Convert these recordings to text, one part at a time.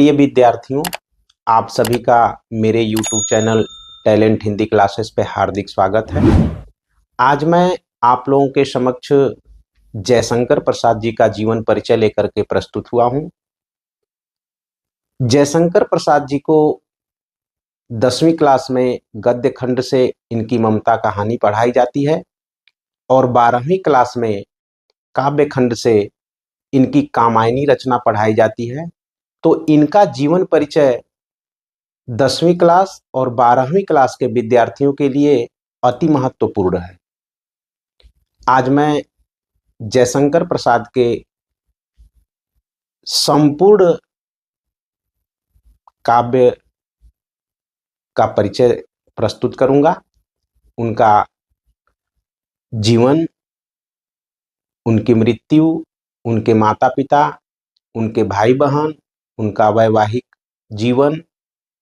प्रिय विद्यार्थियों, आप सभी का मेरे YouTube channel talent Hindi classes पे हार्दिक स्वागत है। आज मैं आप लोगों के समक्ष जयशंकर प्रसाद जी का जीवन परिचय लेकर के प्रस्तुत हुआ हूँ। जयशंकर प्रसाद जी को 10वीं क्लास में गद्य खंड से इनकी ममता कहानी पढ़ाई जाती है और 12वीं क्लास में काव्य खंड से इनकी कामायनी रचना पढ़ाई जाती है। तो इनका जीवन परिचय 10वीं क्लास और 12वीं क्लास के विद्यार्थियों के लिए अति महत्वपूर्ण है। आज मैं जयशंकर प्रसाद के संपूर्ण काव्य का परिचय प्रस्तुत करूंगा। उनका जीवन, उनकी मृत्यु, उनके माता पिता, उनके भाई बहन, उनका वैवाहिक जीवन,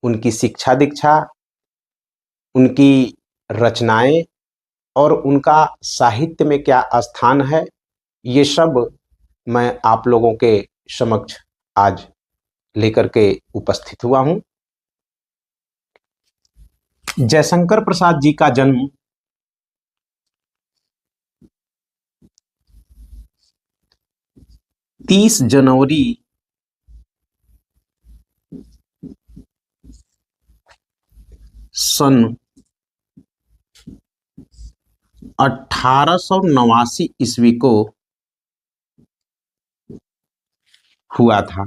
उनकी शिक्षा दीक्षा, उनकी रचनाएं और उनका साहित्य में क्या स्थान है, ये सब मैं आप लोगों के समक्ष आज लेकर के उपस्थित हुआ हूं। जयशंकर प्रसाद जी का जन्म 30 जनवरी सन 1889 ईस्वी को हुआ था।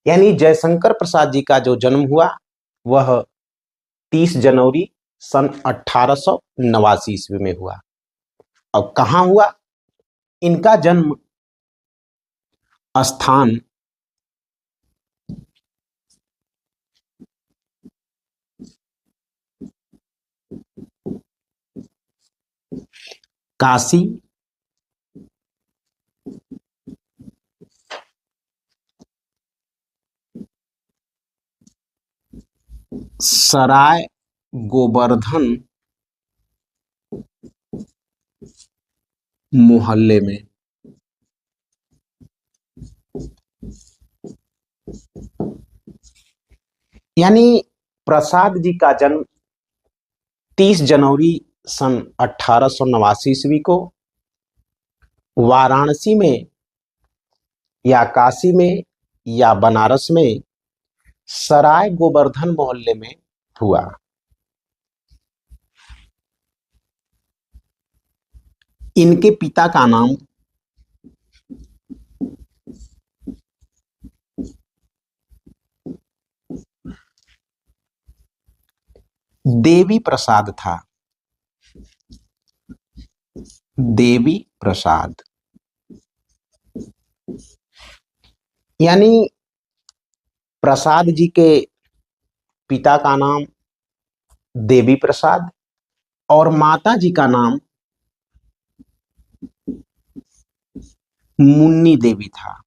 यानी जयशंकर प्रसाद जी का जो जन्म हुआ वह 30 जनवरी सन 1889 ईस्वी में हुआ। अब कहाँ हुआ? इनका जन्म स्थान काशी, सराय गोवर्धन मोहल्ले में। यानी प्रसाद जी का जन्म 30 जनवरी सन 1889 ईस्वी को वाराणसी में या काशी में या बनारस में सराय गोवर्धन मोहल्ले में हुआ। इनके पिता का नाम देवी प्रसाद था। देवी प्रसाद यानी प्रसाद जी के पिता का नाम देवी प्रसाद और माता जी का नाम मुन्नी देवी था।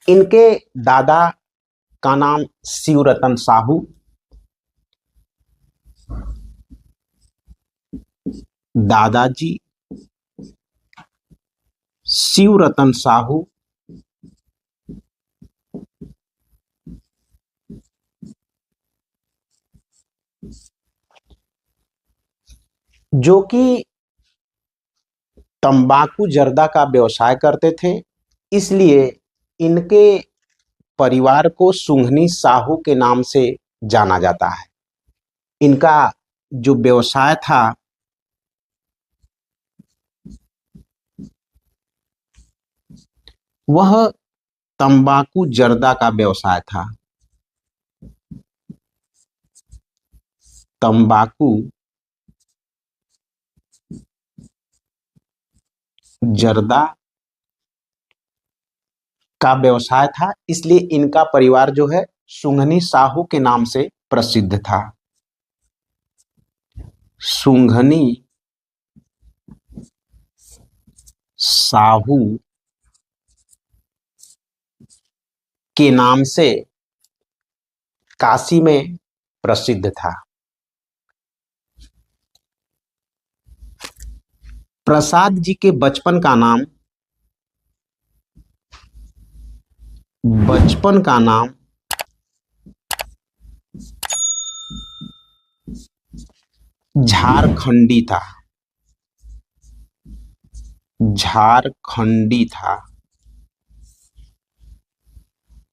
इनके दादा का नाम शिवरतन साहू, दादाजी शिवरतन साहू जो कि तंबाकू जर्दा का व्यवसाय करते थे, इसलिए इनके परिवार को सुंघनी साहू के नाम से जाना जाता है। इनका जो व्यवसाय था वह तंबाकू जर्दा का व्यवसाय था। तंबाकू जर्दा का व्यवसाय था, इसलिए इनका परिवार जो है सुंघनी साहू के नाम से प्रसिद्ध था। सुंघनी साहू के नाम से काशी में प्रसिद्ध था। प्रसाद जी के बचपन का नाम झारखंडी था। झारखंडी था।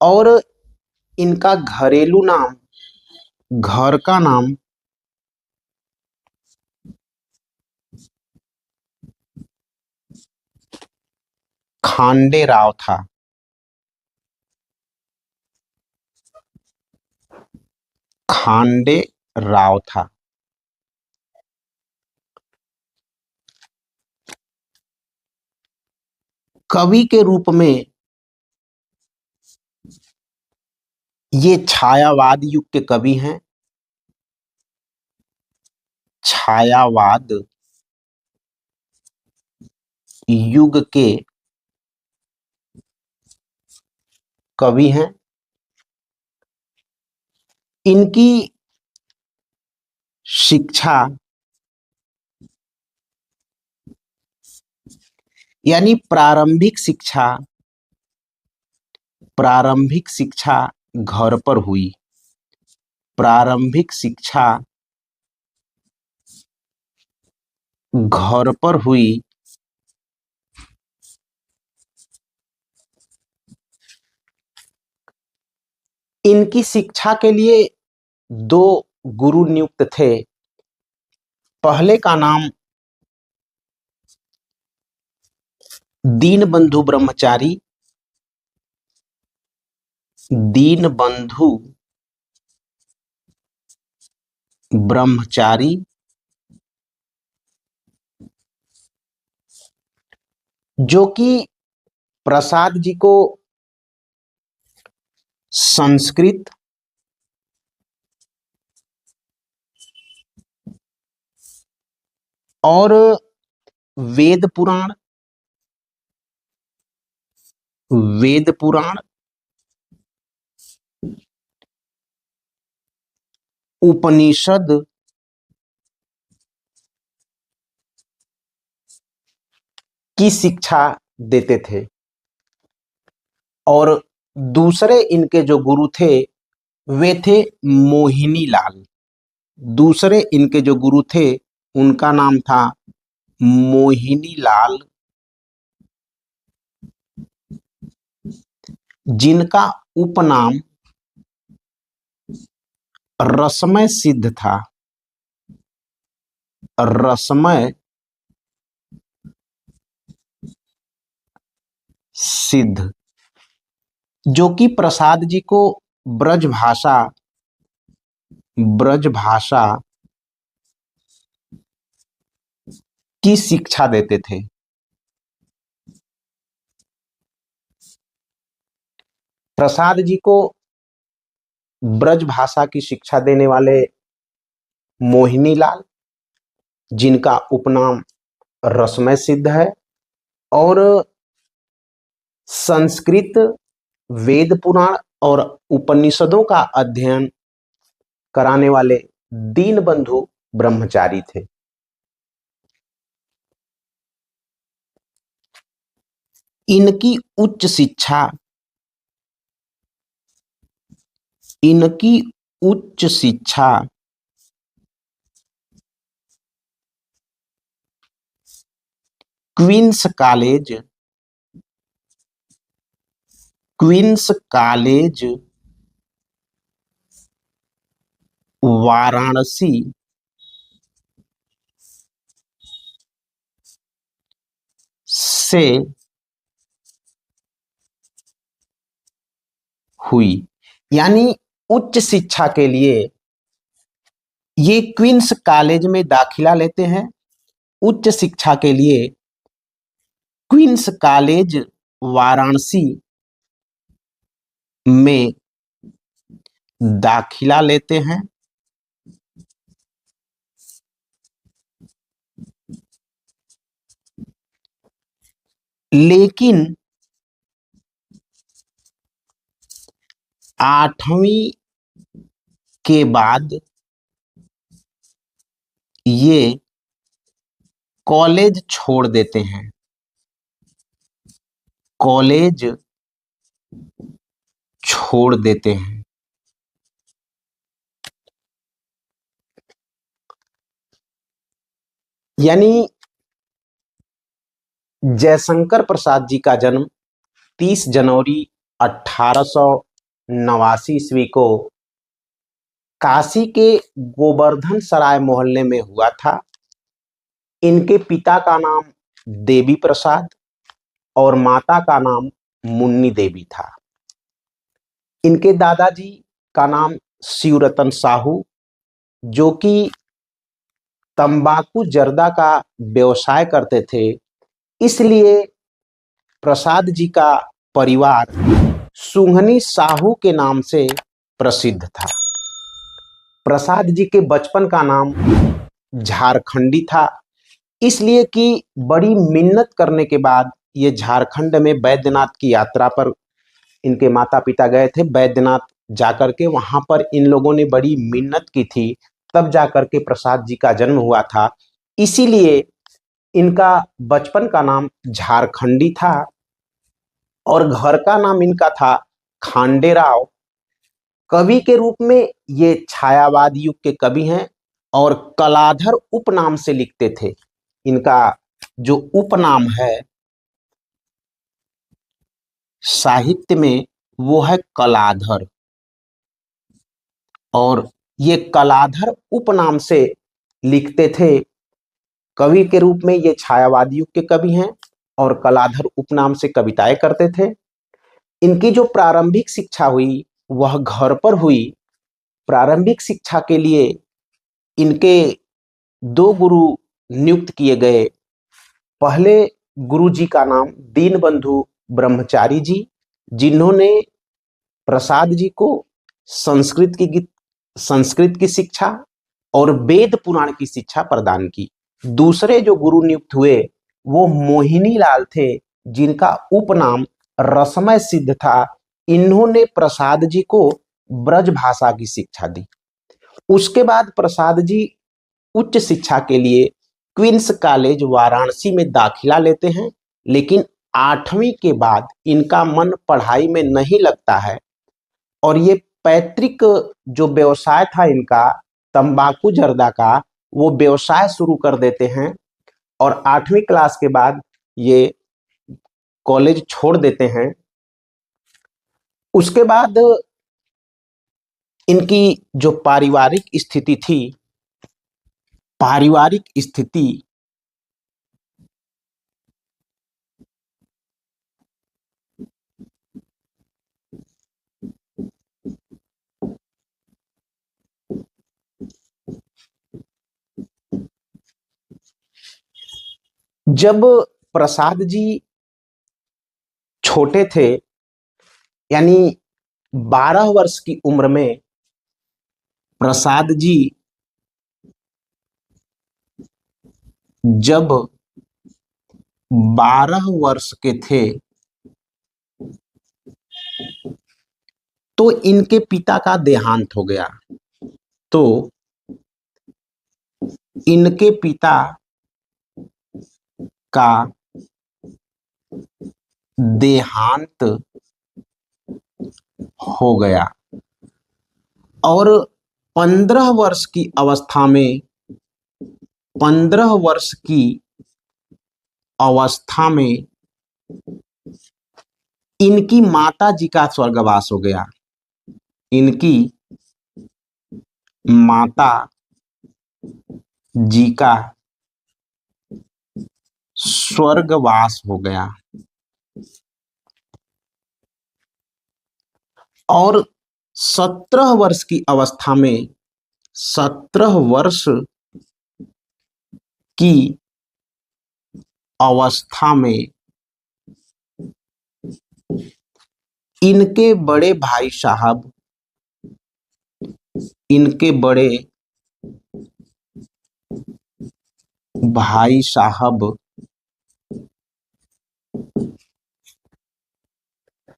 और इनका घरेलू नाम, घर का नाम खांडे राव था। खांडे राव था। कवि के रूप में ये छायावाद युग के कवि हैं। छायावाद युग के कवि हैं। इनकी शिक्षा यानी प्रारंभिक शिक्षा घर पर हुई। प्रारंभिक शिक्षा घर पर हुई। इनकी शिक्षा के लिए दो गुरु नियुक्त थे। पहले का नाम दीनबंधु ब्रह्मचारी। दीनबंधु ब्रह्मचारी जो कि प्रसाद जी को संस्कृत, और वेद पुराण, उपनिषद की शिक्षा देते थे। और दूसरे इनके जो गुरु थे वे थे मोहिनी लाल। दूसरे इनके जो गुरु थे उनका नाम था मोहिनी लाल, जिनका उपनाम रसमय सिद्ध था। रसमय सिद्ध, जो कि प्रसाद जी को ब्रज भाषा की शिक्षा देते थे। प्रसाद जी को ब्रज भाषा की शिक्षा देने वाले मोहिनी लाल, जिनका उपनाम रसमय सिद्ध है, और संस्कृत, वेद पुराण और उपनिषदों का अध्ययन कराने वाले दीनबंधु ब्रह्मचारी थे। इनकी उच्च शिक्षा क्वींस कॉलेज वाराणसी से हुई। यानी उच्च शिक्षा के लिए ये क्वींस कॉलेज में दाखिला लेते हैं। उच्च शिक्षा के लिए क्वींस कॉलेज वाराणसी में दाखिला लेते हैं। लेकिन 8वीं के बाद ये कॉलेज छोड़ देते हैं। कॉलेज छोड़ देते हैं। यानी जयशंकर प्रसाद जी का जन्म 30 जनवरी 1889 ईस्वी को काशी के गोवर्धन सराय मोहल्ले में हुआ था। इनके पिता का नाम देवी प्रसाद और माता का नाम मुन्नी देवी था। इनके दादाजी का नाम शिवरतन साहू, जो कि तंबाकू जर्दा का व्यवसाय करते थे, इसलिए प्रसाद जी का परिवार सुंघनी साहू के नाम से प्रसिद्ध था। प्रसाद जी के बचपन का नाम झारखंडी था, इसलिए कि बड़ी मिन्नत करने के बाद ये झारखंड में बैद्यनाथ की यात्रा पर इनके माता पिता गए थे। बैद्यनाथ जाकर के वहां पर इन लोगों ने बड़ी मिन्नत की थी, तब जाकर के प्रसाद जी का जन्म हुआ था। इसीलिए इनका बचपन का नाम झारखंडी था और घर का नाम इनका था खांडेराव। कवि के रूप में ये छायावाद युग के कवि हैं और कलाधर उपनाम से लिखते थे। इनका जो उपनाम है साहित्य में वो है कलाधर, और ये कलाधर उपनाम से लिखते थे। कवि के रूप में ये छायावाद युग के कवि हैं और कलाधर उपनाम से कविताएं करते थे। इनकी जो प्रारंभिक शिक्षा हुई वह घर पर हुई। प्रारंभिक शिक्षा के लिए इनके दो गुरु नियुक्त किए गए। पहले गुरु जी का नाम दीनबंधु ब्रह्मचारी जी, जिन्होंने प्रसाद जी को संस्कृत की शिक्षा और वेद पुराण की शिक्षा प्रदान की। दूसरे जो गुरु नियुक्त हुए वो मोहिनी लाल थे, जिनका उपनाम रसमय सिद्ध था। इन्होंने प्रसाद जी को ब्रज भाषा की शिक्षा दी। उसके बाद प्रसाद जी उच्च शिक्षा के लिए क्वींस कॉलेज वाराणसी में दाखिला लेते हैं, लेकिन 8वीं के बाद इनका मन पढ़ाई में नहीं लगता है और ये पैतृक जो व्यवसाय था इनका तंबाकू जर्दा का, वो व्यवसाय शुरू कर देते हैं और 8वीं क्लास के बाद ये कॉलेज छोड़ देते हैं। उसके बाद इनकी जो पारिवारिक स्थिति थी, पारिवारिक स्थिति जब प्रसाद जी छोटे थे, यानी 12 वर्ष की उम्र में प्रसाद जी जब 12 वर्ष के थे तो इनके पिता का देहांत हो गया। तो इनके पिता का देहांत हो गया और 15 वर्ष की अवस्था में 15 वर्ष की अवस्था में इनकी माता जी का स्वर्गवास हो गया। इनकी माता जी का स्वर्गवास हो गया और 17 वर्ष की अवस्था में 17 वर्ष की अवस्था में इनके बड़े भाई साहब, इनके बड़े भाई साहब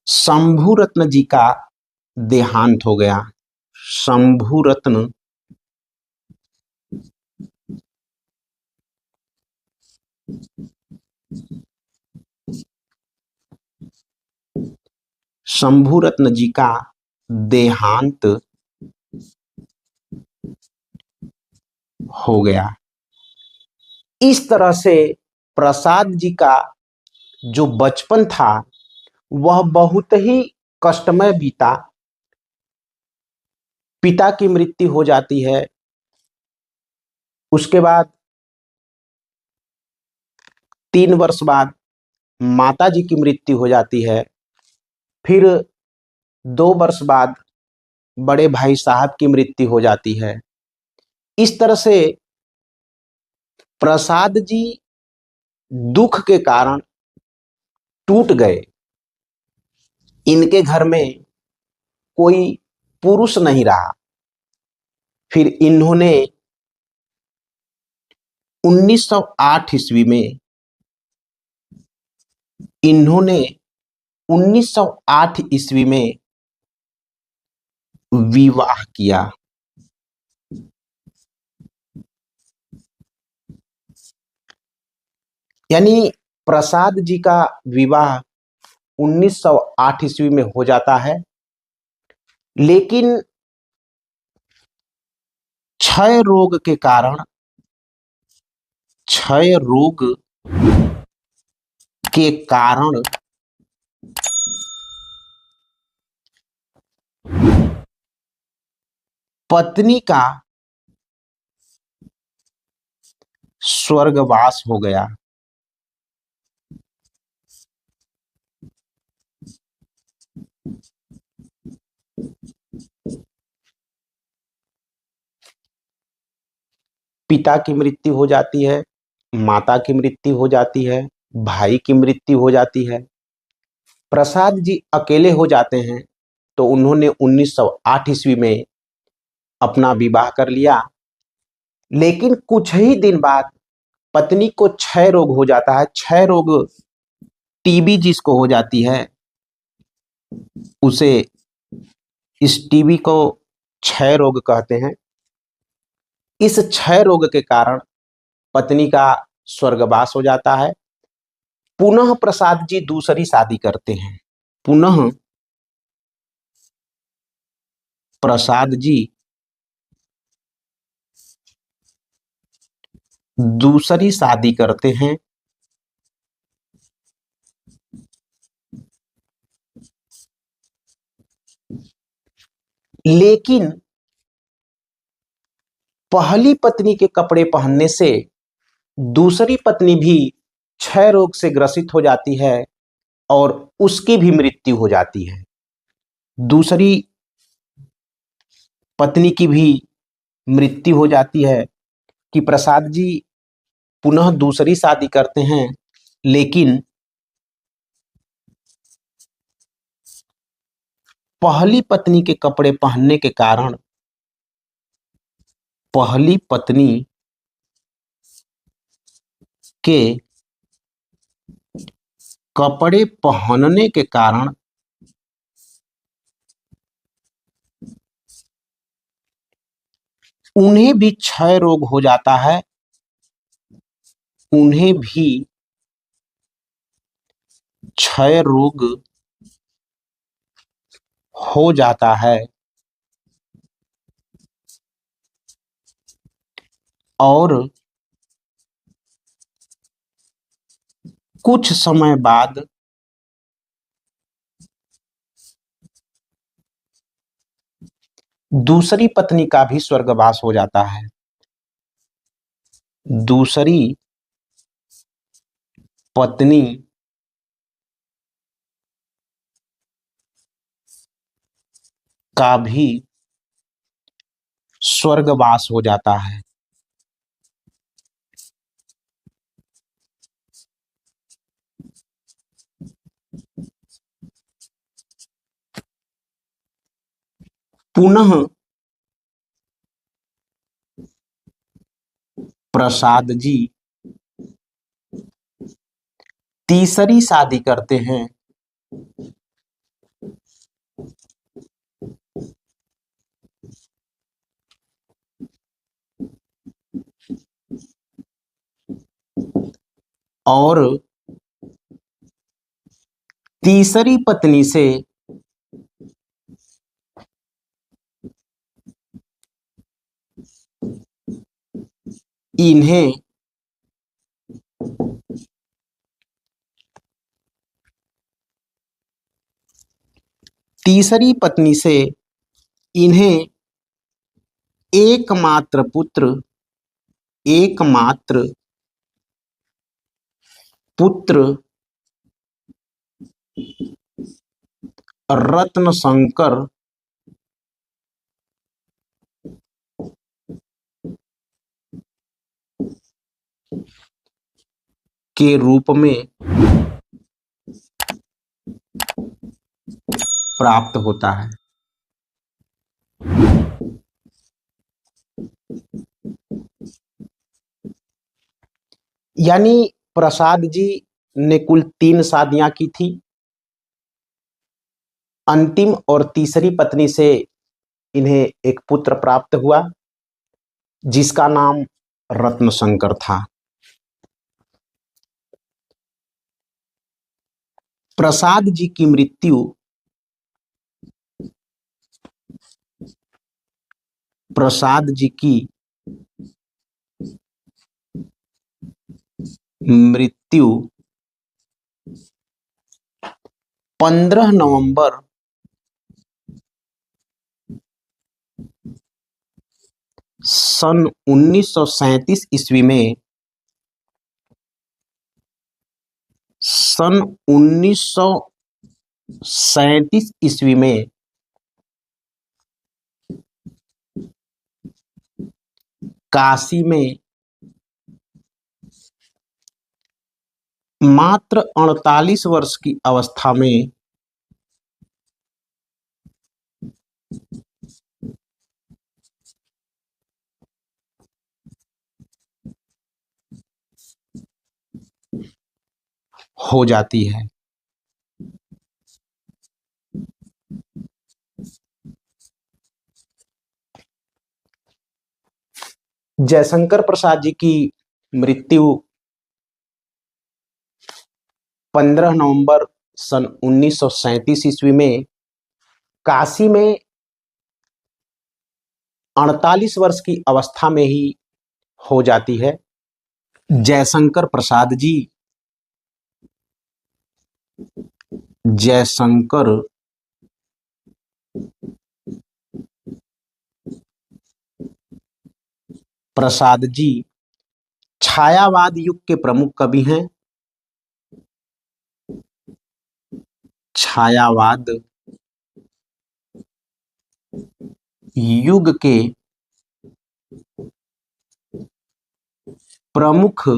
शंभू रत्न जी का देहांत हो गया। शंभू रत्न शंभुरत्न जी का देहांत हो गया। इस तरह से प्रसाद जी का जो बचपन था वह बहुत ही कष्टमय बीता। पिता की मृत्यु हो जाती है, उसके बाद 3 वर्ष बाद माता जी की मृत्यु हो जाती है, फिर 2 वर्ष बाद बड़े भाई साहब की मृत्यु हो जाती है। इस तरह से प्रसाद जी दुख के कारण टूट गए। इनके घर में कोई पुरुष नहीं रहा। फिर इन्होंने 1908 ईस्वी में इन्होंने 1908 ईस्वी में विवाह किया। यानी प्रसाद जी का विवाह 1908 ईस्वी में हो जाता है, लेकिन क्षय रोग के कारण क्षय रोग के कारण पत्नी का स्वर्गवास हो गया। पिता की मृत्यु हो जाती है, माता की मृत्यु हो जाती है, भाई की मृत्यु हो जाती है। प्रसाद जी अकेले हो जाते हैं, तो उन्होंने 1908 ईस्वी में अपना विवाह कर लिया। लेकिन कुछ ही दिन बाद पत्नी को क्षय रोग हो जाता है। क्षय रोग टीबी जिसको हो जाती है, उसे इस टीबी को क्षय रोग कहते हैं। इस क्षय रोग के कारण पत्नी का स्वर्गवास हो जाता है। पुनः प्रसाद जी दूसरी शादी करते हैं। पुनः प्रसाद जी दूसरी शादी करते हैं, लेकिन पहली पत्नी के कपड़े पहनने से दूसरी पत्नी भी क्षय रोग से ग्रसित हो जाती है और उसकी भी मृत्यु हो जाती है। दूसरी पत्नी की भी मृत्यु हो जाती है कि प्रसाद जी पुनः दूसरी शादी करते हैं, लेकिन पहली पत्नी के कपड़े पहनने के कारण पहली पत्नी के कपड़े पहनने के कारण उन्हें भी क्षय रोग हो जाता है। उन्हें भी क्षय रोग हो जाता है और कुछ समय बाद दूसरी पत्नी का भी स्वर्गवास हो जाता है। दूसरी पत्नी का भी स्वर्गवास हो जाता है। पुनः प्रसाद जी तीसरी शादी करते हैं, और तीसरी पत्नी से इन्हें तीसरी पत्नी से इन्हें एकमात्र पुत्र रत्नशंकर के रूप में प्राप्त होता है। यानी प्रसाद जी ने कुल 3 शादियां की थी। अंतिम और तीसरी पत्नी से इन्हें एक पुत्र प्राप्त हुआ जिसका नाम रत्नशंकर था। प्रसाद जी की मृत्यु प्रसाद जी की मृत्यु 15 नवंबर सन 1937 ईस्वी में सन 1937 ईस्वी में काशी में मात्र 48 वर्ष की अवस्था में हो जाती है। जयशंकर प्रसाद जी की मृत्यु 15 नवंबर सन 1937 ईस्वी में काशी में 48 वर्ष की अवस्था में ही हो जाती है। जयशंकर प्रसाद जी जयशंकर प्रसाद जी छायावाद युग के प्रमुख कवि हैं। छायावाद युग के प्रमुख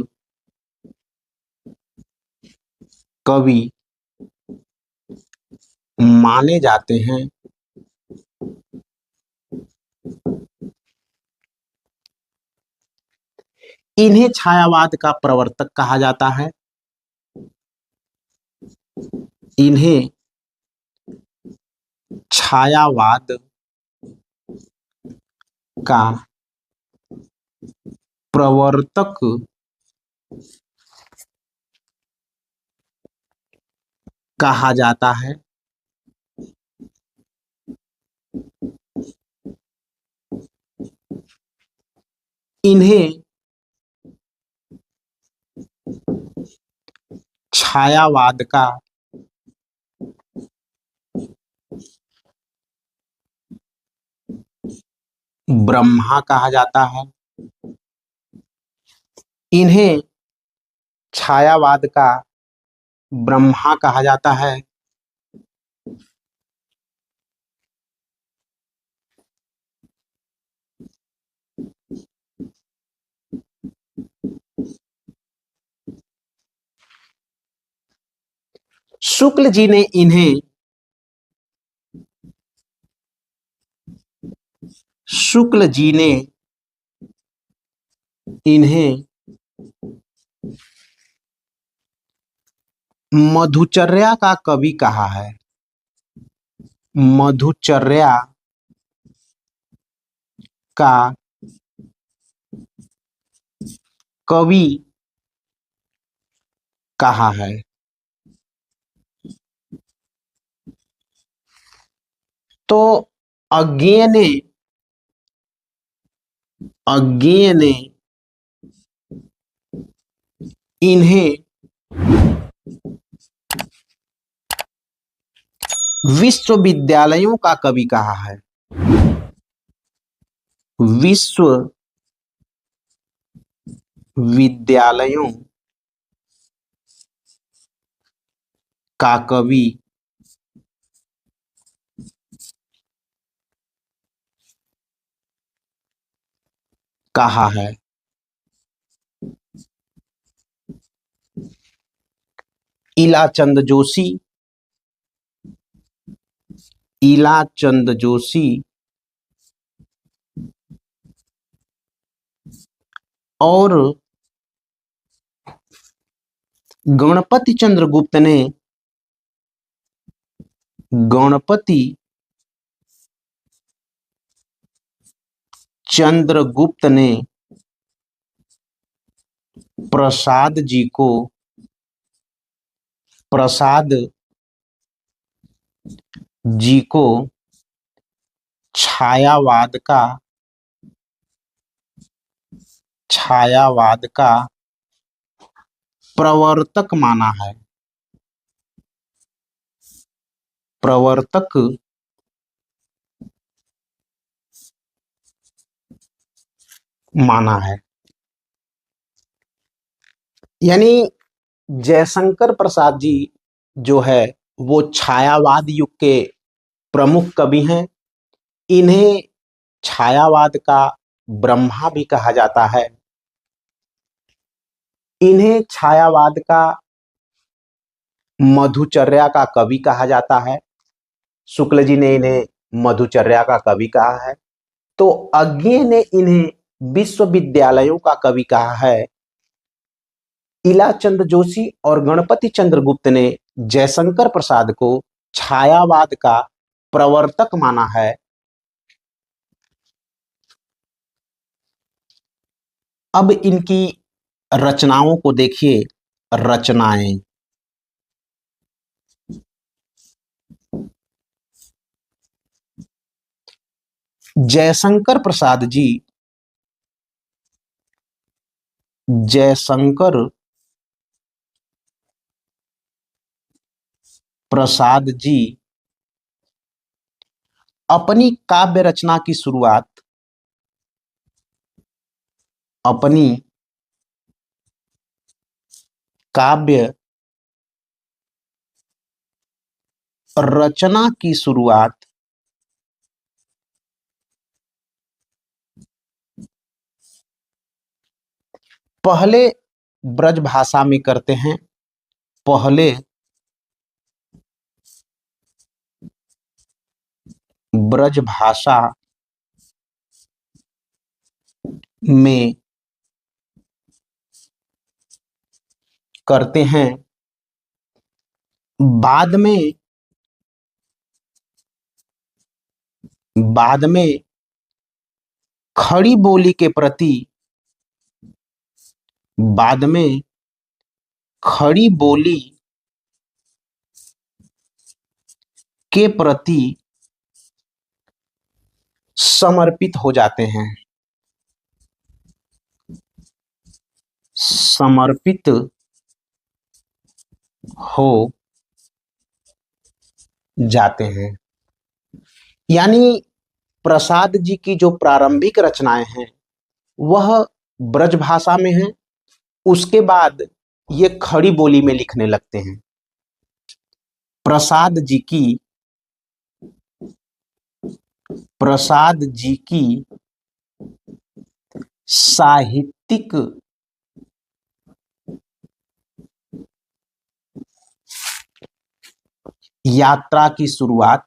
कवि माने जाते हैं। इन्हें छायावाद का प्रवर्तक कहा जाता है। इन्हें छायावाद का प्रवर्तक कहा जाता है। इन्हें छायावाद का ब्रह्मा कहा जाता है। इन्हें छायावाद का ब्रह्मा कहा जाता है। शुक्ल जी ने इन्हें शुक्ल जी ने इन्हें मधुचर्या का कवि कहा है। मधुचर्या का कवि कहा है। तो अज्ञेय ने इन्हें विश्वविद्यालयों का कवि कहा है। विश्वविद्यालयों का कवि कहा है। इलाचंद जोशी, इलाचंद जोशी और गणपति चंद्रगुप्त ने गणपति चंद्रगुप्त ने प्रसाद जी को छायावाद का प्रवर्तक माना है। प्रवर्तक माना है। यानी जयशंकर प्रसाद जी जो है वो छायावाद युग के प्रमुख कवि हैं। इन्हें छायावाद का ब्रह्मा भी कहा जाता है। इन्हें छायावाद का मधुचर्या का कवि कहा जाता है। शुक्ल जी ने इन्हें मधुचर्या का कवि कहा है, तो अज्ञे ने इन्हें विश्वविद्यालयों का कवि कहा है। इलाचंद जोशी और गणपति चंद्रगुप्त ने जयशंकर प्रसाद को छायावाद का प्रवर्तक माना है। अब इनकी रचनाओं को देखिए। रचनाएं जयशंकर प्रसाद जी अपनी काव्य रचना की शुरुआत अपनी काव्य रचना की शुरुआत पहले ब्रज भाषा में करते हैं। पहले ब्रज भाषा में करते हैं, बाद में खड़ी बोली के प्रति समर्पित हो जाते हैं। समर्पित हो जाते हैं। यानी प्रसाद जी की जो प्रारंभिक रचनाएं हैं वह ब्रज भाषा में हैं। उसके बाद ये खड़ी बोली में लिखने लगते हैं। प्रसाद जी की साहित्यिक यात्रा की शुरुआत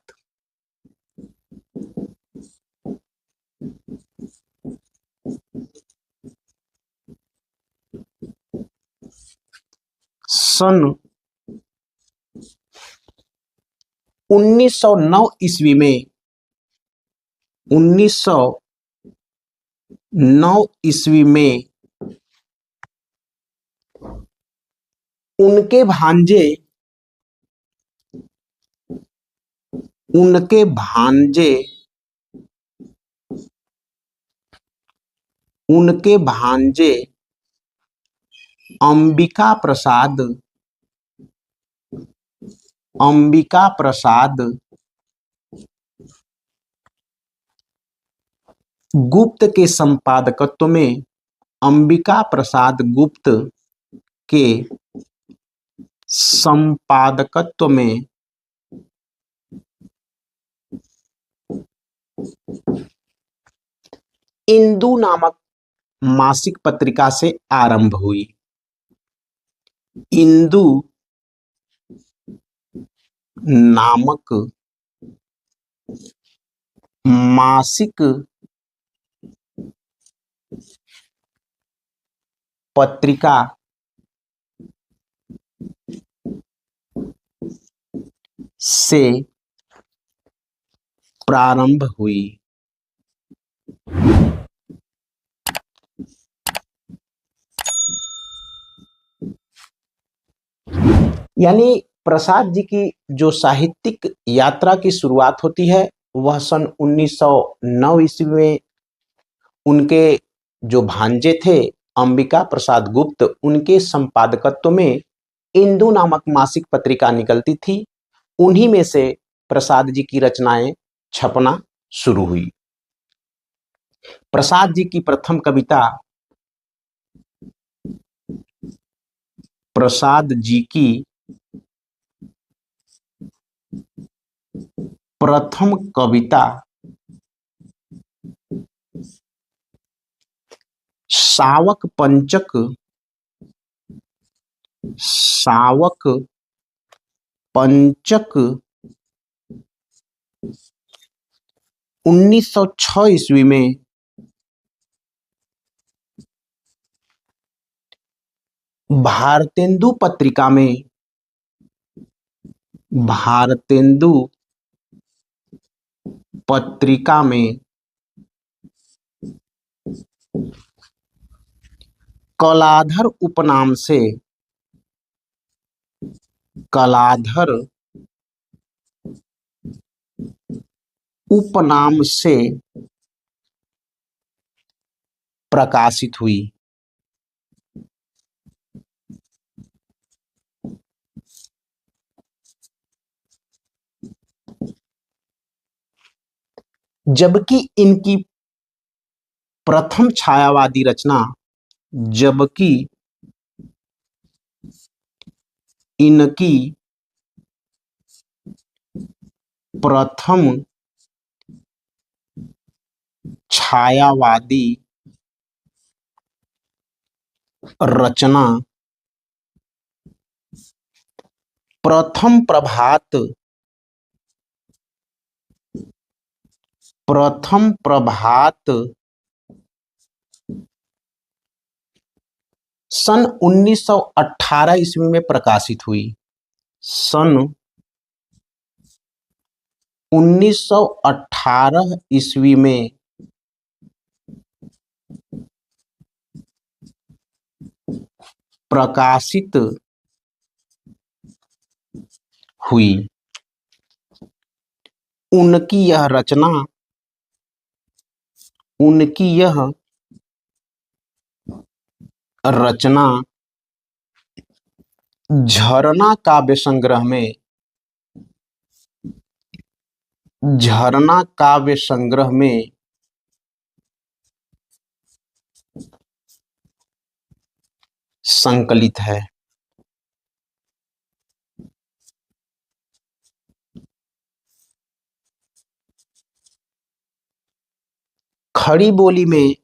सन 1909 ईस्वी में 1909 ईस्वी में उनके भांजे अंबिका प्रसाद, अंबिका प्रसाद गुप्त के संपादकत्व में, अंबिका प्रसाद गुप्त के संपादकत्व में इंदु नामक मासिक पत्रिका से आरंभ हुई। इंदु नामक मासिक पत्रिका से प्रारंभ हुई। यानी प्रसाद जी की जो साहित्यिक यात्रा की शुरुआत होती है वह सन 1909 ईस्वी में उनके जो भांजे थे अंबिका प्रसाद गुप्त, उनके संपादकत्व में इंदु नामक मासिक पत्रिका निकलती थी। उन्हीं में से प्रसाद जी की रचनाएं छपना शुरू हुई। प्रसाद जी की प्रथम कविता, प्रसाद जी की प्रथम कविता शावक पंचक, शावक पंचक 1906 ईस्वी में भारतेंदु पत्रिका में, भारतेंदु पत्रिका में कलाधर उपनाम से, कलाधर उपनाम से प्रकाशित हुई। जबकि इनकी प्रथम छायावादी रचना, जबकि इनकी प्रथम छायावादी रचना प्रथम प्रभात, प्रथम प्रभात सन 1918 ईस्वी में प्रकाशित हुई। सन 1918 ईस्वी में प्रकाशित हुई। उनकी यह रचना, उनकी यह रचना झरना काव्य संग्रह में, झरना काव्य संग्रह में संकलित है। खड़ी बोली में,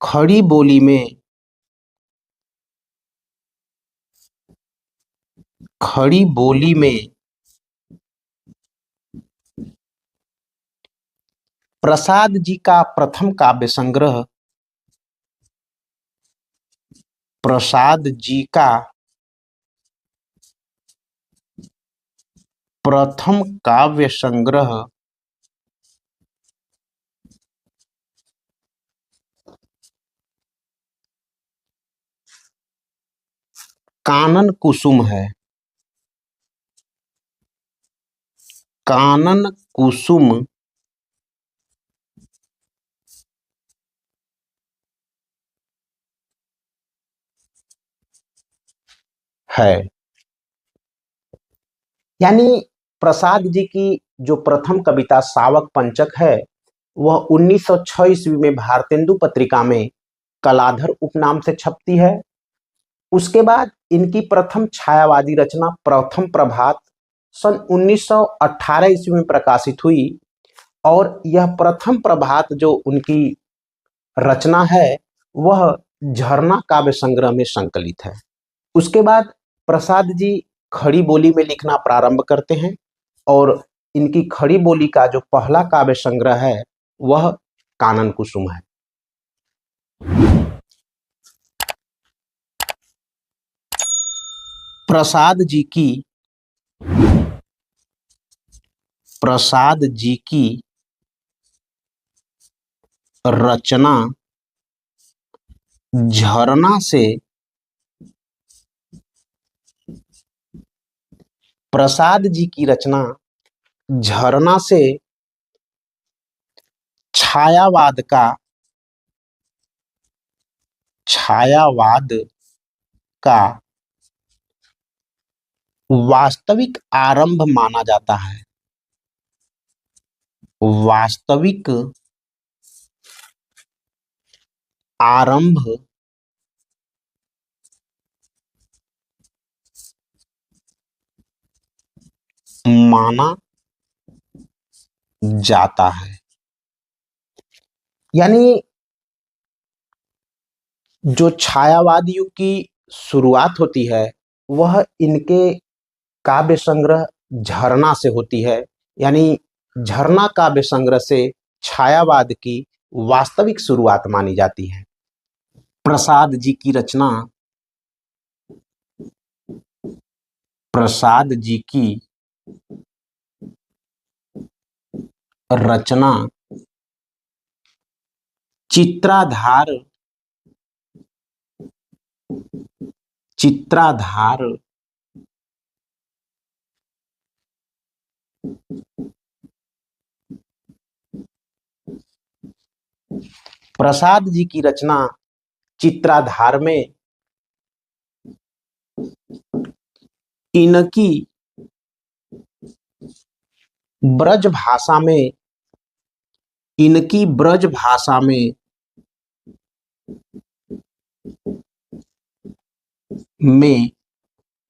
खड़ी बोली में, खड़ी बोली में प्रसाद जी का प्रथम काव्य संग्रह, प्रसाद जी का प्रथम काव्य संग्रह कानन कुसुम है। कानन कुसुम है। यानी प्रसाद जी की जो प्रथम कविता सावक पंचक है वह 1906 ईस्वी में भारतेंदु पत्रिका में कलाधर उपनाम से छपती है। उसके बाद इनकी प्रथम छायावादी रचना प्रथम प्रभात सन 1918 ईस्वी में प्रकाशित हुई और यह प्रथम प्रभात जो उनकी रचना है वह झरना काव्य संग्रह में संकलित है। उसके बाद प्रसाद जी खड़ी बोली में लिखना प्रारंभ करते हैं और इनकी खड़ी बोली का जो पहला काव्य संग्रह है वह कानन कुसुम है। प्रसाद जी की रचना झरना से प्रसाद जी की रचना झरना से छायावाद का वास्तविक आरंभ माना जाता है। वास्तविक आरंभ माना जाता है। यानी जो छायावाद युग की शुरुआत होती है वह इनके काव्य संग्रह झरना से होती है। यानी झरना काव्य संग्रह से छायावाद की वास्तविक शुरुआत मानी जाती है। प्रसाद जी की रचना चित्राधार प्रसाद जी की रचना चित्राधार में इनकी ब्रज भाषा में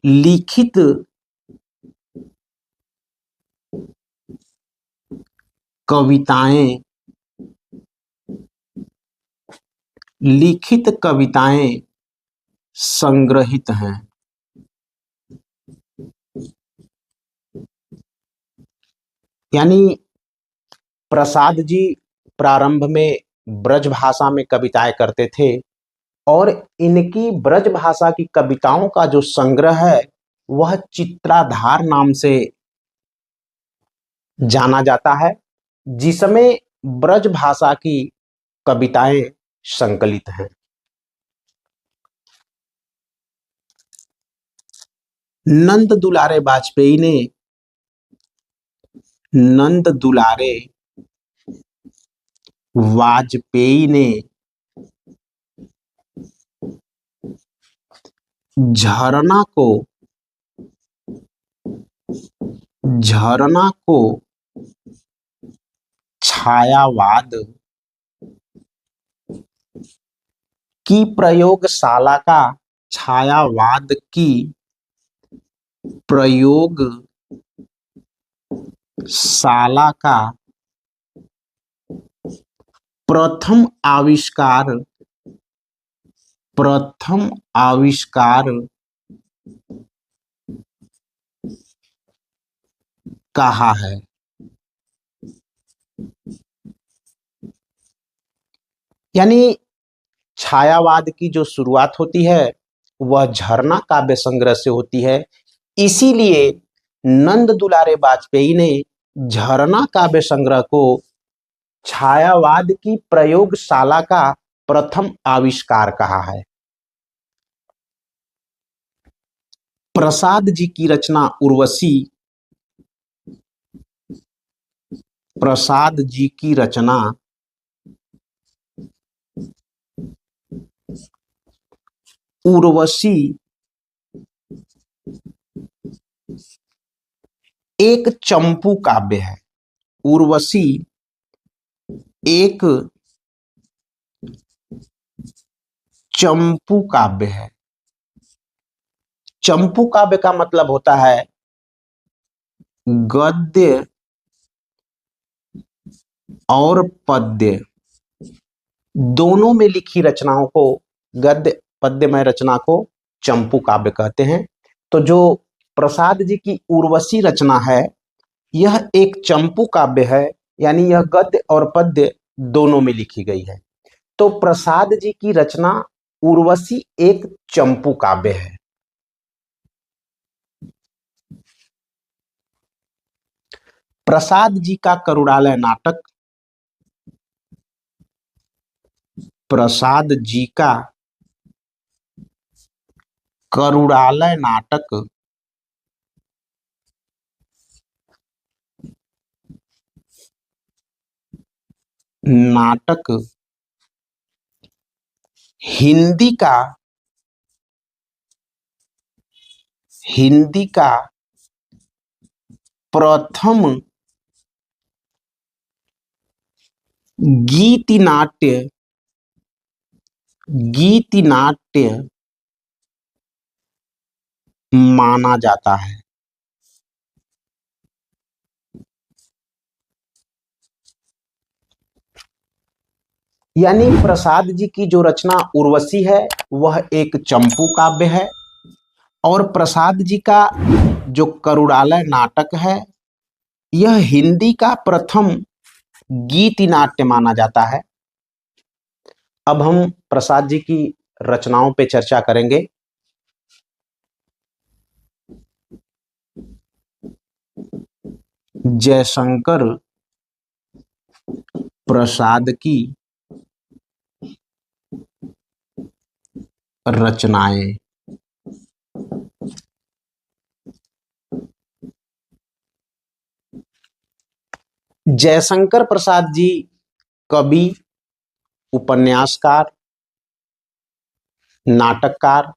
लिखित कविताएं संग्रहित हैं। यानी प्रसाद जी प्रारंभ में ब्रज भाषा में कविताएं करते थे और इनकी ब्रज भाषा की कविताओं का जो संग्रह है वह चित्राधार नाम से जाना जाता है, जिसमें ब्रज भाषा की कविताएं संकलित हैं। नंद दुलारे वाजपेयी ने झरना को छायावाद की प्रयोगशाला का प्रथम आविष्कार कहा है। यानी छायावाद की जो शुरुआत होती है वह झरना काव्य संग्रह से होती है। इसीलिए नंद दुलारे वाजपेयी ने झरना काव्य संग्रह को छायावाद की प्रयोगशाला का प्रथम आविष्कार कहा है। प्रसाद जी की रचना उर्वशी एक चंपू काव्य है। उर्वशी एक चंपू काव्य है। चंपू काव्य का मतलब होता है गद्य और पद्य दोनों में लिखी रचनाओं को, गद्य पद्यमय रचना को चंपू काव्य कहते हैं। तो जो प्रसाद जी की उर्वशी रचना है, यह एक चंपू काव्य है, यानी यह गद्य और पद्य दोनों में लिखी गई है। तो प्रसाद जी की रचना उर्वशी एक चंपू काव्य है। प्रसाद जी का करुणालय नाटक, प्रसाद जी का करुणालय नाटक नाटक हिंदी का प्रथम गीति नाट्य माना जाता है। यानी प्रसाद जी की जो रचना उर्वशी है, वह एक चंपू काव्य है, और प्रसाद जी का जो करुणालय नाटक है, यह हिंदी का प्रथम गीति नाट्य माना जाता है। अब हम प्रसाद जी की रचनाओं पे चर्चा करेंगे। जयशंकर प्रसाद की रचनाएं। जयशंकर प्रसाद जी कवि, उपन्यासकार, नाटककार,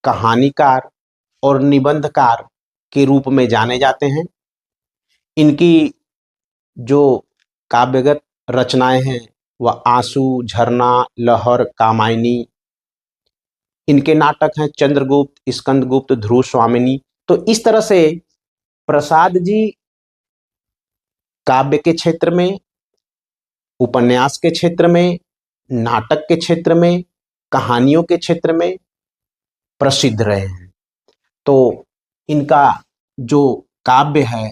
कहानीकार और निबंधकार के रूप में जाने जाते हैं। इनकी जो काव्यगत रचनाएं हैं, वह आंसू, झरना, लहर, कामायनी। इनके नाटक हैं चंद्रगुप्त, स्कंदगुप्त, ध्रुव स्वामिनी। तो इस तरह से प्रसाद जी काव्य के क्षेत्र में, उपन्यास के क्षेत्र में, नाटक के क्षेत्र में, कहानियों के क्षेत्र में प्रसिद्ध रहे हैं। तो इनका जो काव्य है,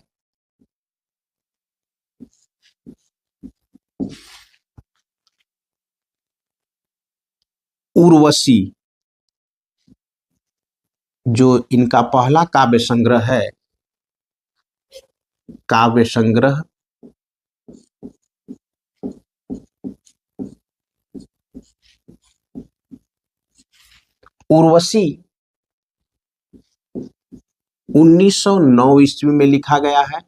उर्वशी, जो इनका पहला काव्य संग्रह है, काव्य संग्रह उर्वशी 1909 ईस्वी में लिखा गया है।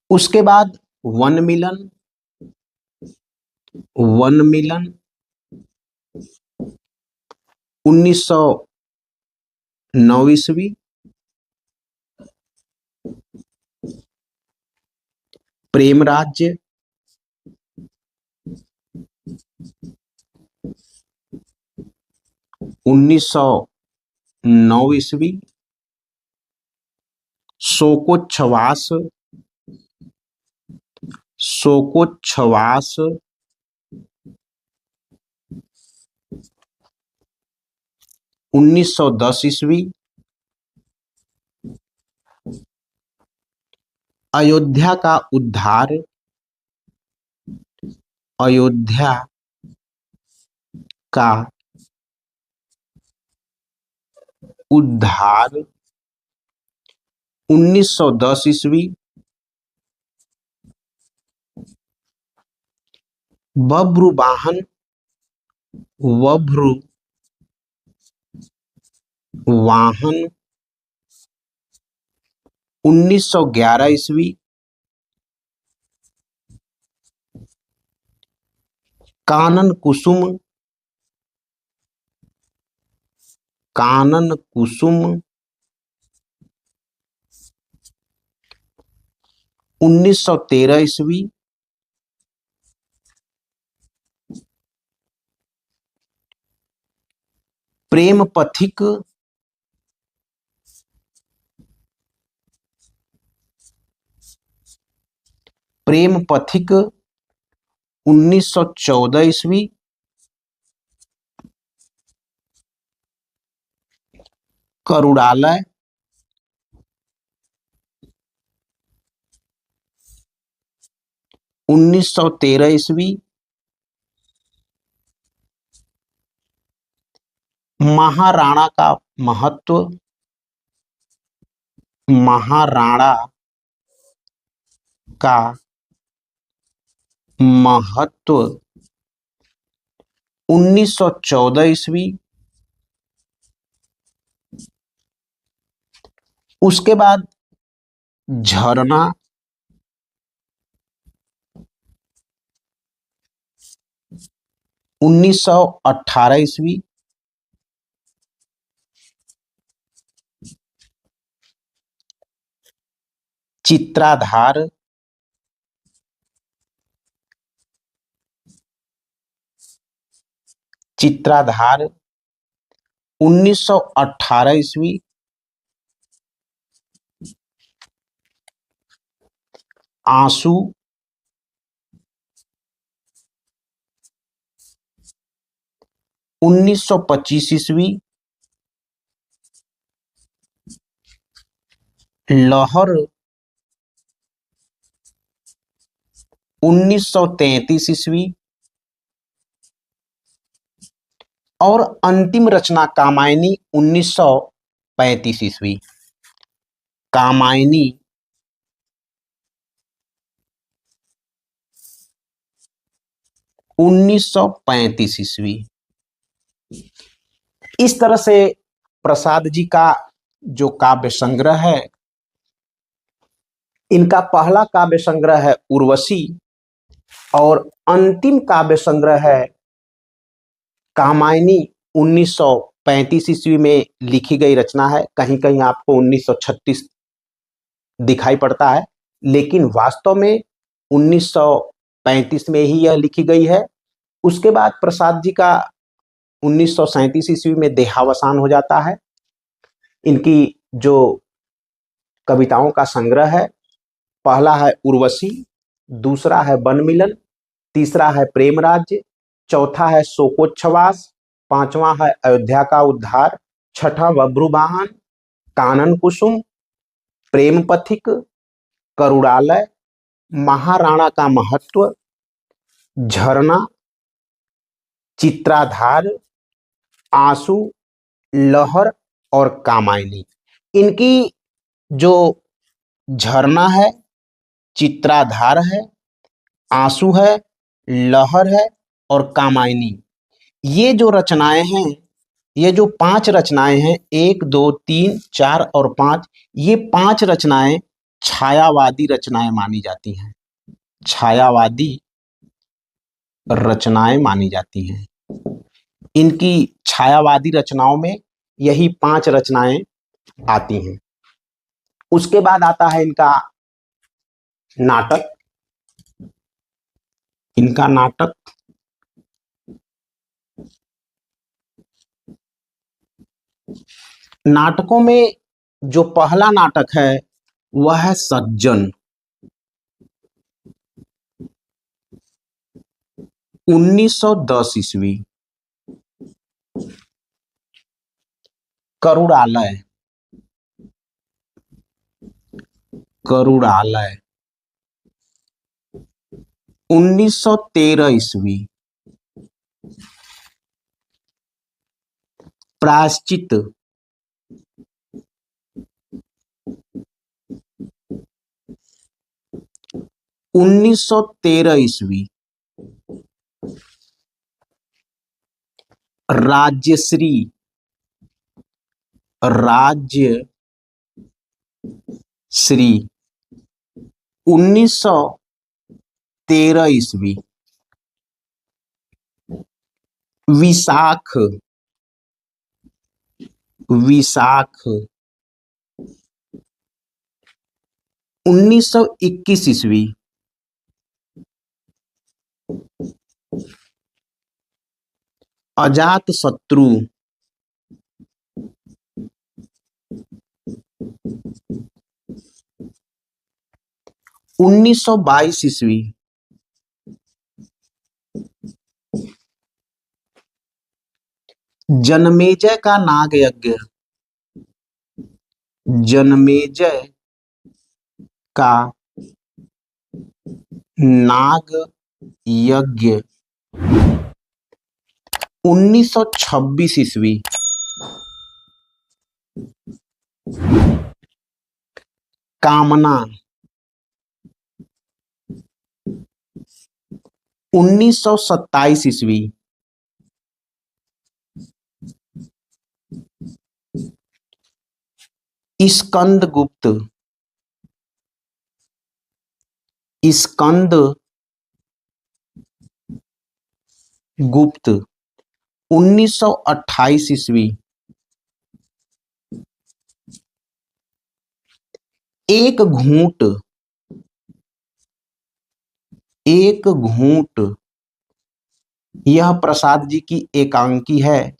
उसके बाद वन मिलन 1909 ईस्वी, प्रेम राज्य 1909 ईस्वी, शोकोच्छ्वास 1910 ईस्वी, अयोध्या का उद्धार 1910 ईस्वी, बभ्रुवाहन 1911 ईस्वी, कानन कुसुम 1913 ईस्वी, प्रेम पथिक, प्रेम पथिक 1914 ईस्वी, करुणालय 1913 ईस्वी, महाराणा का महत्व, महाराणा का महत्व 1914 ईस्वी। उसके बाद झरना 1918 ईस्वी, चित्राधार 1918 ईस्वी, आंसू 1925 ईस्वी, लहर 1933 ईस्वी और अंतिम रचना कामायनी 1935 ईस्वी। कामायनी 1935 ईस्वी। इस तरह से प्रसाद जी का जो काव्य संग्रह है, इनका पहला काव्य संग्रह है उर्वशी और अंतिम काव्य संग्रह है कामायनी 1935 ईस्वी में लिखी गई रचना है। कहीं कहीं आपको 1936 दिखाई पड़ता है, लेकिन वास्तव में 1935 में ही यह लिखी गई है। उसके बाद प्रसाद जी का 1937 ईस्वी में देहावसान हो जाता है। इनकी जो कविताओं का संग्रह है, पहला है उर्वशी, दूसरा है वनमिलन, तीसरा है प्रेम राज्य, चौथा है शोकोच्छ्वास, पांचवा है अयोध्या का उद्धार, छठा बभ्रुवाहन, कानन कुसुम, प्रेम पथिक, करुणालय, महाराणा का महत्व, झरना, चित्राधार, आंसू, लहर और कामायनी। इनकी जो झरना है, चित्राधार है, आंसू है, लहर है और कामायनी, ये जो रचनाएं हैं, ये जो 5 रचनाएं हैं, 1 2 3 4 और 5, ये 5 रचनाएं छायावादी रचनाएं मानी जाती हैं। छायावादी रचनाएं मानी जाती हैं। इनकी छायावादी रचनाओं में यही 5 रचनाएं आती हैं। उसके बाद आता है इनका नाटक। इनका नाटक नाटकों में जो पहला नाटक है वह है सज्जन, 1910 ईस्वी। करुणालय, करुणालय 1913 ईस्वी। प्रायश्चित 1913 ईस्वी। राज्यश्री, राज्यश्री 1913 ईस्वी। विशाख, विशाख 1921 ईस्वी, अजात शत्रु 1922 ईस्वी, जनमेजय का नाग यज्ञ, जनमेजय का नाग यज्ञ 1926 ईस्वी, कामना 1927 ईस्वी, स्कंद गुप्त, स्कंद गुप्त 1928 ईस्वी, एक घूंट, एक घूंट यह प्रसाद जी की एकांकी है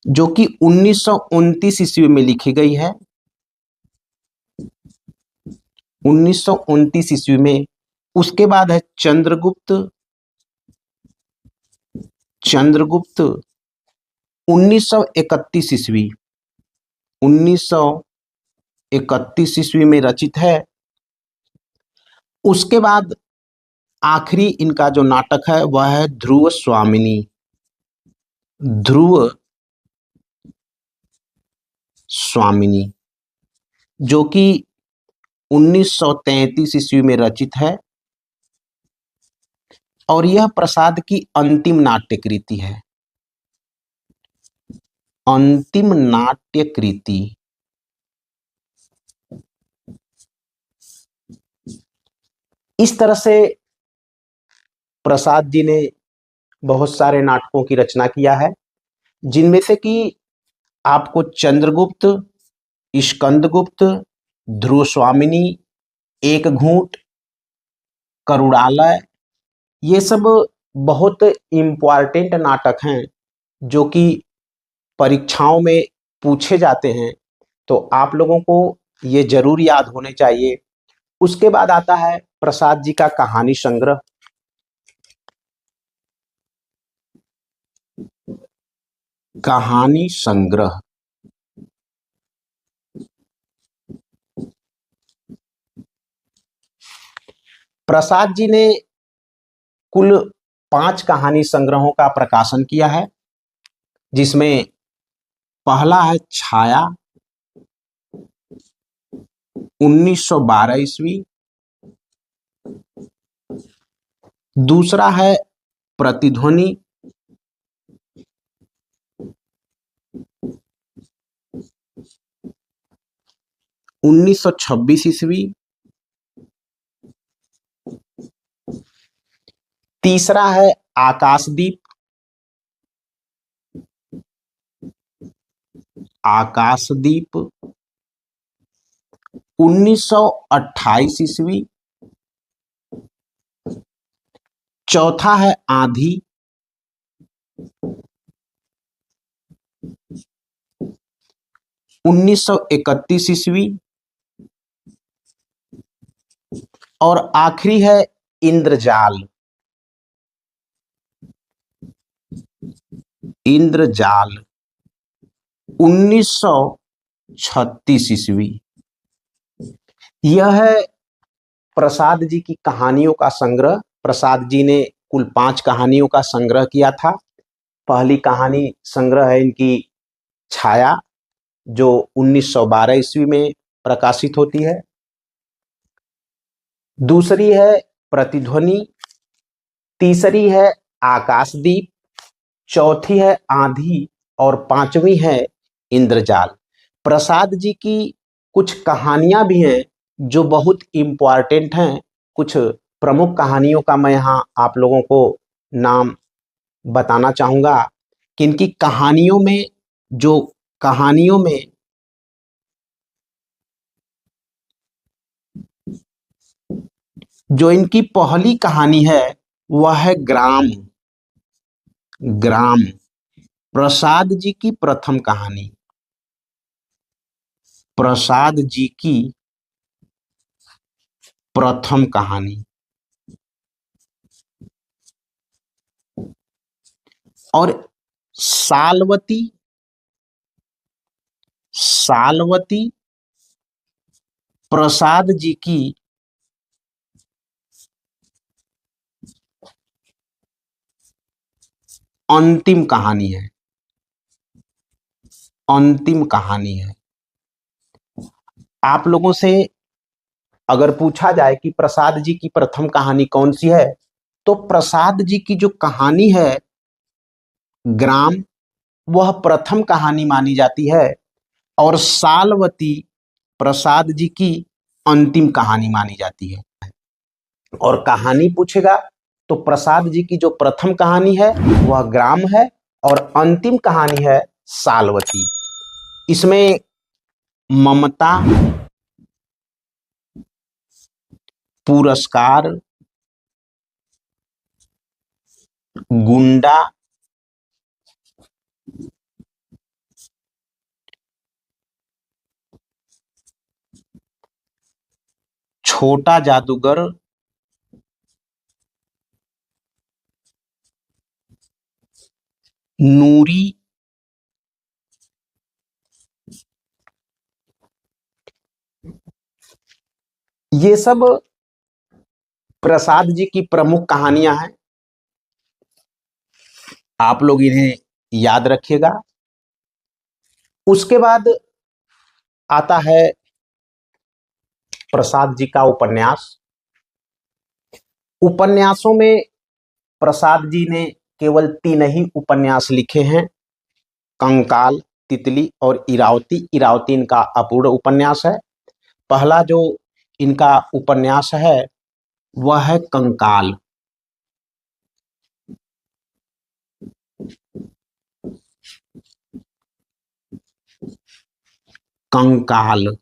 जो कि 1929 ईस्वी में लिखी गई है। 1929 ईस्वी में। उसके बाद है चंद्रगुप्त, चंद्रगुप्त 1931 ईस्वी, 1931 ईस्वी में रचित है। उसके बाद आखिरी इनका जो नाटक है वह है ध्रुव स्वामिनी, ध्रुव स्वामिनी, जो कि 1933 ईस्वी में रचित है और यह प्रसाद की अंतिम नाट्य कृति है, अंतिम नाट्य कृति। इस तरह से प्रसाद जी ने बहुत सारे नाटकों की रचना किया है, जिनमें से कि आपको चंद्रगुप्त, स्कंदगुप्त, ध्रुव स्वामिनी, एक घूंट, करुणालय, ये सब बहुत इम्पॉर्टेंट नाटक हैं जो कि परीक्षाओं में पूछे जाते हैं, तो आप लोगों को ये जरूर याद होने चाहिए। उसके बाद आता है प्रसाद जी का कहानी संग्रह। कहानी संग्रह प्रसाद जी ने कुल 5 कहानी संग्रहों का प्रकाशन किया है, जिसमें पहला है छाया 1912 ईस्वी, दूसरा है प्रतिध्वनि 1926 ईस्वी, तीसरा है आकाशदीप, आकाशदीप 1928 ईस्वी, चौथा है आंधी 1931 ईस्वी, और आखिरी है इंद्रजाल, इंद्रजाल 1936 ईस्वी। यह है प्रसाद जी की कहानियों का संग्रह। प्रसाद जी ने कुल 5 कहानियों का संग्रह किया था। पहली कहानी संग्रह है इनकी छाया, जो 1912 ईस्वी में प्रकाशित होती है। दूसरी है प्रतिध्वनि, तीसरी है आकाशदीप, चौथी है आंधी और 5वीं है इंद्रजाल। प्रसाद जी की कुछ कहानियां भी हैं जो बहुत इम्पॉर्टेंट हैं। कुछ प्रमुख कहानियों का मैं यहाँ आप लोगों को नाम बताना चाहूँगा कि इनकी कहानियों में, जो कहानियों में जो इनकी पहली कहानी है वह है ग्राम। ग्राम प्रसाद जी की प्रथम कहानी। प्रसाद जी की प्रथम कहानी। और सालवती। सालवती प्रसाद जी की अंतिम कहानी है। अंतिम कहानी है। आप लोगों से अगर पूछा जाए कि प्रसाद जी की प्रथम कहानी कौन सी है, तो प्रसाद जी की जो कहानी है ग्राम, वह प्रथम कहानी मानी जाती है। और सालवती प्रसाद जी की अंतिम कहानी मानी जाती है। और कहानी पूछेगा तो प्रसाद जी की जो प्रथम कहानी है वह ग्राम है और अंतिम कहानी है सालवती। इसमें ममता, पुरस्कार, गुंडा, छोटा जादूगर, नूरी, ये सब प्रसाद जी की प्रमुख कहानियां हैं। आप लोग इन्हें याद रखिएगा। उसके बाद आता है प्रसाद जी का उपन्यास। उपन्यासों में प्रसाद जी ने केवल 3 ही उपन्यास लिखे हैं, कंकाल, तितली और इरावती। इरावती इनका अपूर्ण उपन्यास है। पहला जो इनका उपन्यास है वह है कंकाल। कंकाल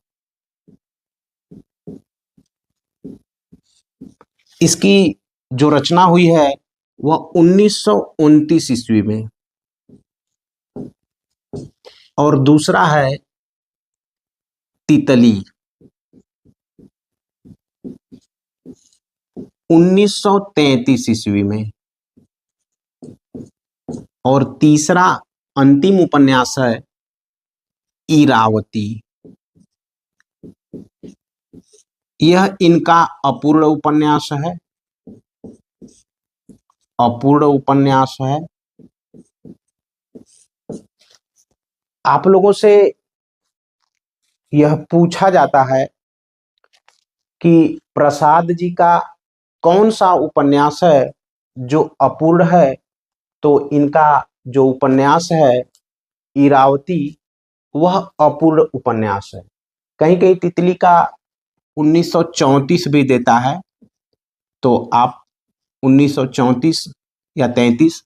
इसकी जो रचना हुई है वह 1929 ईस्वी में। और दूसरा है तितली, 1933 ईस्वी में। और तीसरा अंतिम उपन्यास है इरावती। यह इनका अपूर्ण उपन्यास है। अपूर्ण उपन्यास है। आप लोगों से यह पूछा जाता है कि प्रसाद जी का कौन सा उपन्यास है जो अपूर्ण है, तो इनका जो उपन्यास है इरावती वह अपूर्ण उपन्यास है। कहीं कहीं तितली का 1934 भी देता है, तो आप 1934 या 33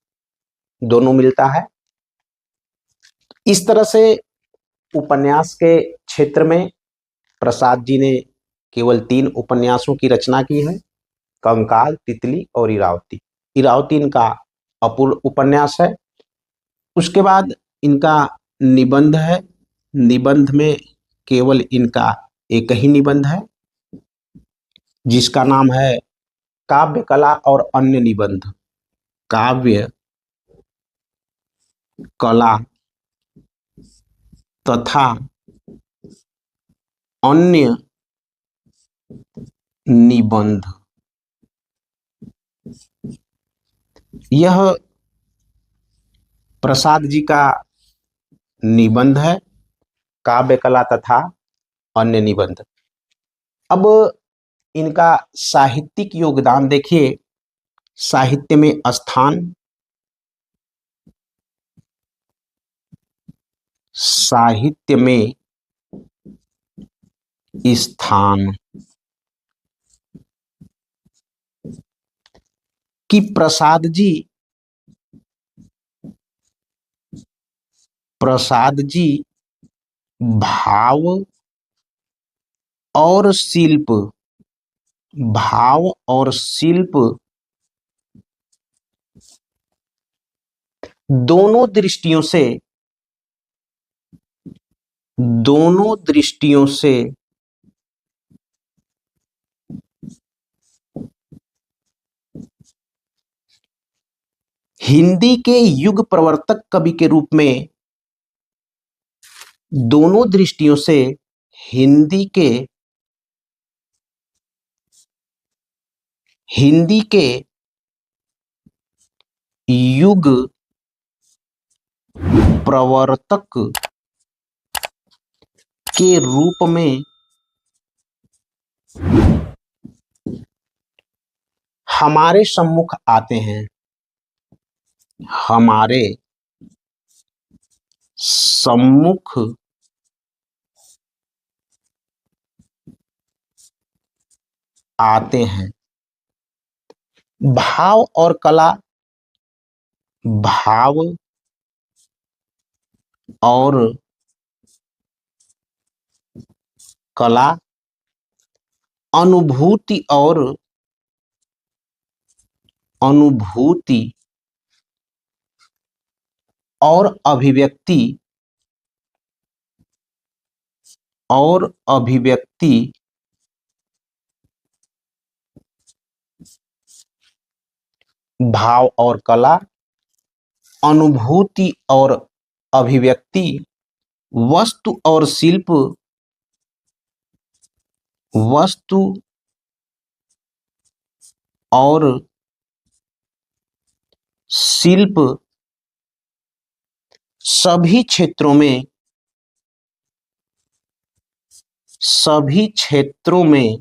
दोनों मिलता है। इस तरह से उपन्यास के क्षेत्र में प्रसाद जी ने केवल 3 उपन्यासों की रचना की है, कंकाल, तितली और इरावती। इरावती इनका अपूर्ण उपन्यास है। उसके बाद इनका निबंध है। निबंध में केवल इनका एक ही निबंध है जिसका नाम है काव्य कला और अन्य निबंध। काव्य कला तथा अन्य निबंध। यह प्रसाद जी का निबंध है, काव्य कला तथा अन्य निबंध। अब इनका साहित्यिक योगदान देखिए। साहित्य में स्थान, साहित्य में स्थान कि प्रसाद जी भाव और शिल्प भाव और शिल्प दोनों दृष्टियों से हिंदी के युग प्रवर्तक कवि के रूप में, दोनों दृष्टियों से हिंदी के युग प्रवर्तक के रूप में हमारे सम्मुख आते हैं, हमारे सम्मुख आते हैं। भाव और कला, भाव और कला, अनुभूति और अभिव्यक्ति भाव और कला, अनुभूति और अभिव्यक्ति, वस्तु और शिल्प, वस्तु और शिल्प सभी क्षेत्रों में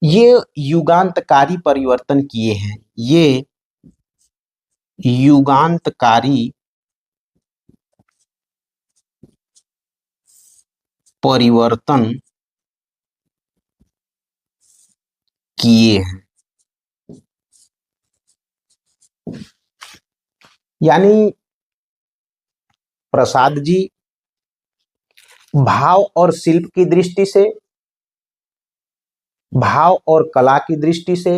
ये युगांतकारी परिवर्तन किए हैं, ये युगांतकारी परिवर्तन किए हैं। यानी प्रसाद जी भाव और शिल्प की दृष्टि से, भाव और कला की दृष्टि से,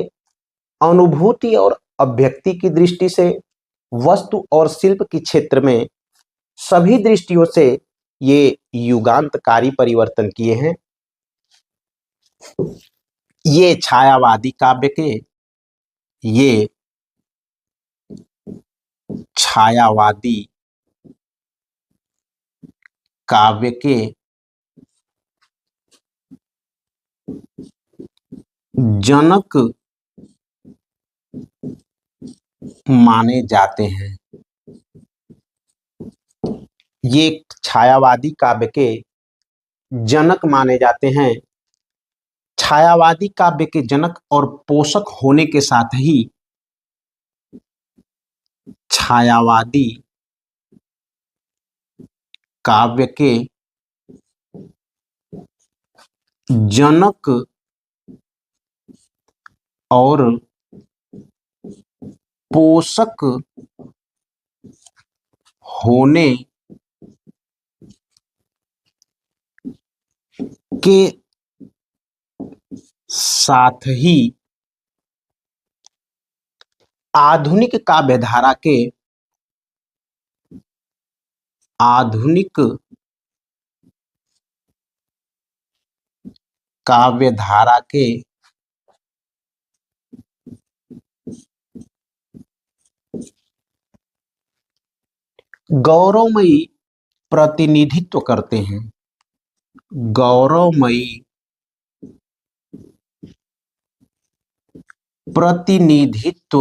अनुभूति और अभिव्यक्ति की दृष्टि से, वस्तु और शिल्प के क्षेत्र में सभी दृष्टियों से ये युगांतकारी परिवर्तन किए हैं। ये छायावादी काव्य के, ये छायावादी काव्य के जनक माने जाते हैं। ये छायावादी काव्य के जनक माने जाते हैं। छायावादी काव्य के जनक और पोषक होने के साथ ही छायावादी काव्य के जनक और पोषक होने के साथ ही आधुनिक काव्यधारा के गौरवमयी प्रतिनिधित्व करते हैं, गौरवमयी प्रतिनिधित्व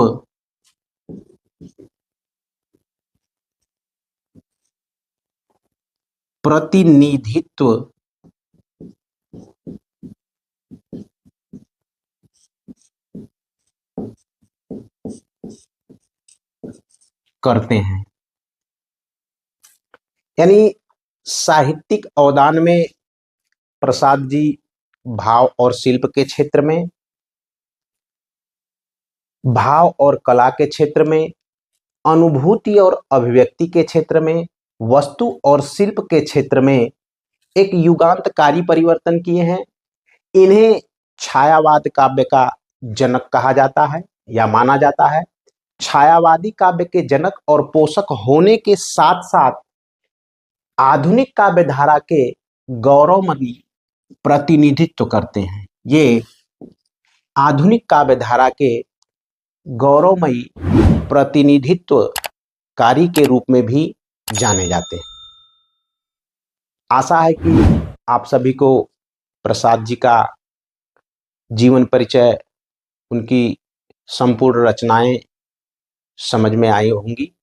करते हैं। यानी साहित्यिक अवदान में प्रसाद जी भाव और शिल्प के क्षेत्र में, भाव और कला के क्षेत्र में, अनुभूति और अभिव्यक्ति के क्षेत्र में, वस्तु और शिल्प के क्षेत्र में एक युगांतकारी परिवर्तन किए हैं। इन्हें छायावाद काव्य का जनक कहा जाता है या माना जाता है। छायावादी काव्य के जनक और पोषक होने के साथ साथ आधुनिक काव्य धारा के गौरवमयी प्रतिनिधित्व करते हैं। ये आधुनिक काव्य धारा के गौरवमयी प्रतिनिधित्वकारी के रूप में भी जाने जाते हैं। आशा है कि आप सभी को प्रसाद जी का जीवन परिचय, उनकी संपूर्ण रचनाएं समझ में आई होंगी।